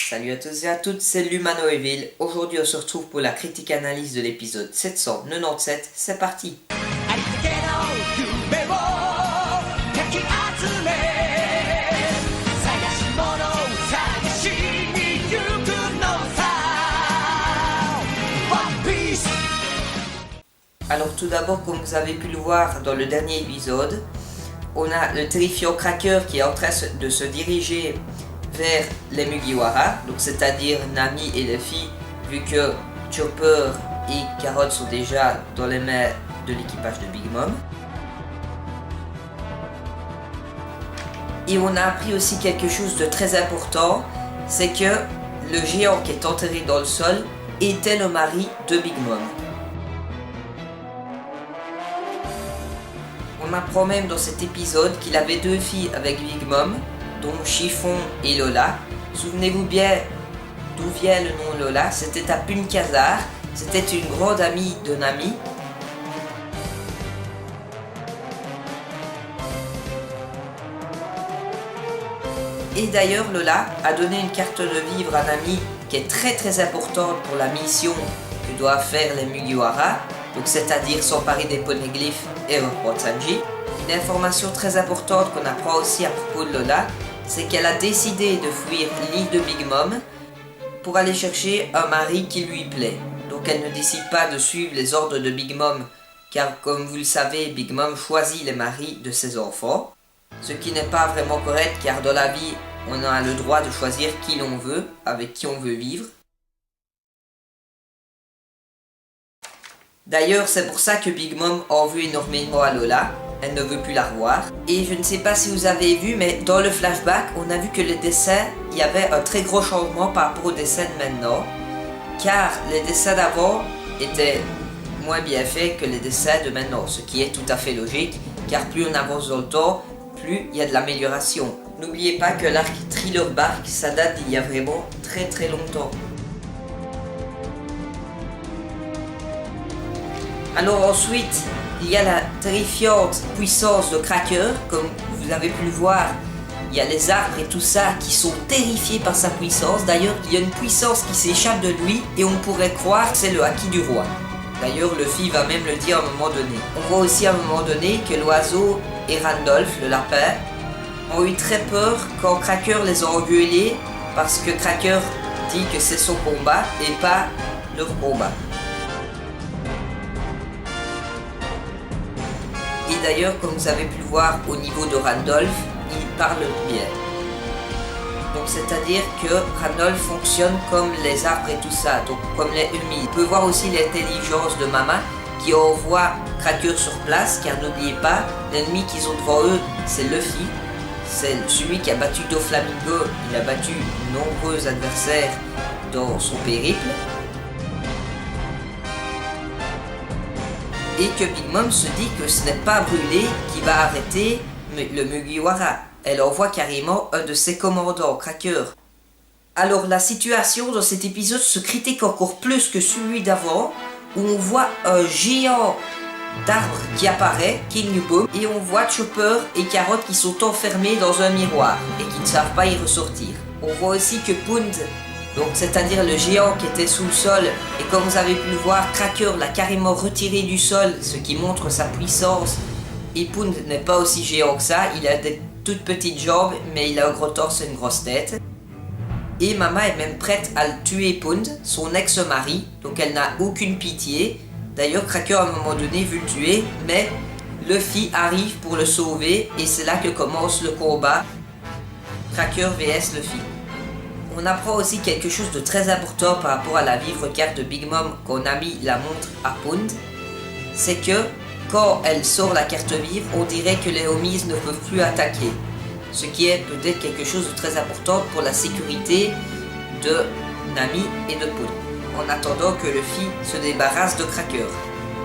Salut à tous et à toutes, c'est Lumano Evil. Aujourd'hui on se retrouve pour la critique analyse de l'épisode 797, c'est parti. Alors tout d'abord, comme vous avez pu le voir dans le dernier épisode, on a le terrifiant Cracker qui est en train de se diriger vers les Mugiwara, donc c'est-à-dire Nami et Luffy, vu que Chopper et Carrot sont déjà dans les mains de l'équipage de Big Mom. Et on a appris aussi quelque chose de très important, c'est que le géant qui est enterré dans le sol était le mari de Big Mom. On apprend même dans cet épisode qu'il avait deux filles avec Big Mom, dont Chiffon et Lola. Souvenez-vous bien d'où vient le nom Lola, c'était à Puncasar, c'était une grande amie de Nami. Et d'ailleurs Lola a donné une carte de vivre à Nami qui est très importante pour la mission que doivent faire les Mugiwara, donc c'est-à-dire s'emparer des poneglyphes et reprendre Sanji. Une information très importante qu'on apprend aussi à propos de Lola, c'est qu'elle a décidé de fuir l'île de Big Mom pour aller chercher un mari qui lui plaît. Donc elle ne décide pas de suivre les ordres de Big Mom, car comme vous le savez, Big Mom choisit les maris de ses enfants. Ce qui n'est pas vraiment correct, car dans la vie, on a le droit de choisir qui l'on veut, avec qui on veut vivre. D'ailleurs, c'est pour ça que Big Mom en veut énormément à Lola. Elle ne veut plus la revoir. Et je ne sais pas si vous avez vu, mais dans le flashback, on a vu que les dessins, il y avait un très gros changement par rapport aux dessins de maintenant. Car les dessins d'avant étaient moins bien faits que les dessins de maintenant. Ce qui est tout à fait logique, car plus on avance dans le temps, plus il y a de l'amélioration. N'oubliez pas que l'arc Thriller Bark, ça date d'il y a vraiment très longtemps. Alors ensuite, il y a la terrifiante puissance de Cracker, comme vous avez pu le voir. Il y a les arbres et tout ça qui sont terrifiés par sa puissance. D'ailleurs, il y a une puissance qui s'échappe de lui et on pourrait croire que c'est le haki du roi. D'ailleurs, Luffy va même le dire à un moment donné. On voit aussi à un moment donné que l'oiseau et Randolph, le lapin, ont eu très peur quand Cracker les a engueulés parce que Cracker dit que c'est son combat et pas leur combat. Et d'ailleurs, comme vous avez pu le voir au niveau de Randolph, il parle bien. Donc c'est-à-dire que Randolph fonctionne comme les arbres et tout ça, donc comme les humides. On peut voir aussi l'intelligence de Mama qui envoie Cracker sur place, car n'oubliez pas, l'ennemi qu'ils ont devant eux, c'est Luffy. C'est celui qui a battu Doflamingo, il a battu nombreux adversaires dans son périple. Et que Big Mom se dit que ce n'est pas Brûlé qui va arrêter le Mugiwara. Elle envoie carrément un de ses commandants, Cracker. Alors la situation dans cet épisode se critique encore plus que celui d'avant, où on voit un géant d'arbre qui apparaît, King Boom, et on voit Chopper et Carrot qui sont enfermés dans un miroir et qui ne savent pas y ressortir. On voit aussi que Pound, donc c'est-à-dire le géant qui était sous le sol, et comme vous avez pu le voir, Cracker l'a carrément retiré du sol, ce qui montre sa puissance. Et Pound n'est pas aussi géant que ça, il a des toutes petites jambes, mais il a un gros torse et une grosse tête. Et Mama est même prête à le tuer Pound, son ex-mari, donc elle n'a aucune pitié. D'ailleurs, Cracker à un moment donné veut le tuer, mais Luffy arrive pour le sauver, et c'est là que commence le combat Cracker vs Luffy. On apprend aussi quelque chose de très important par rapport à la vivre-carte de Big Mom quand Nami la montre à Pound. C'est que quand elle sort la carte vivre, on dirait que les homies ne peuvent plus attaquer. Ce qui est peut-être quelque chose de très important pour la sécurité de Nami et de Pound, en attendant que Luffy se débarrasse de Cracker.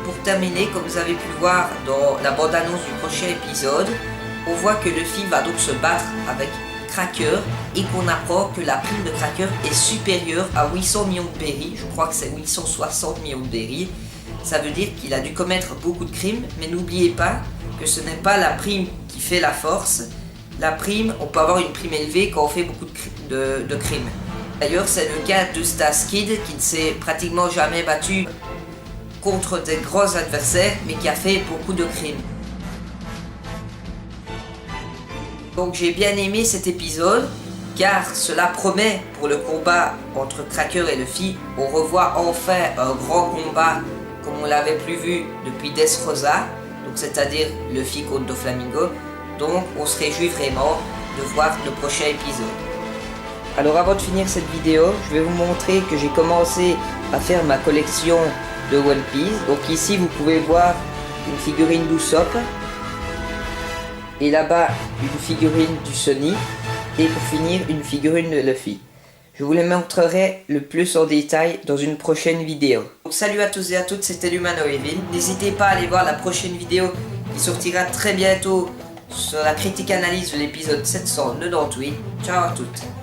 Pour terminer, comme vous avez pu le voir dans la bande-annonce du prochain épisode, on voit que Luffy va donc se battre avec Cracker et qu'on apprend que la prime de Cracker est supérieure à 800 millions de berries. Je crois que c'est 860 millions de berries. Ça veut dire qu'il a dû commettre beaucoup de crimes, mais n'oubliez pas que ce n'est pas la prime qui fait la force. La prime, on peut avoir une prime élevée quand on fait beaucoup de crimes. D'ailleurs, c'est le cas de Staskid qui ne s'est pratiquement jamais battu contre des grands adversaires, mais qui a fait beaucoup de crimes. Donc j'ai bien aimé cet épisode, car cela promet pour le combat entre Cracker et Luffy. On revoit enfin un grand combat comme on l'avait plus vu depuis Dressrosa, donc c'est-à-dire Luffy contre Doflamingo. Donc on se réjouit vraiment de voir le prochain épisode. Alors avant de finir cette vidéo, je vais vous montrer que j'ai commencé à faire ma collection de One Piece. Donc ici vous pouvez voir une figurine d'Usopp, et là-bas une figurine du Sonic, et pour finir une figurine de Luffy. Je vous les montrerai le plus en détail dans une prochaine vidéo. Donc salut à tous et à toutes, c'était Lumanoevil. N'hésitez pas à aller voir la prochaine vidéo qui sortira très bientôt sur la critique analyse de l'épisode 798. Ciao à toutes.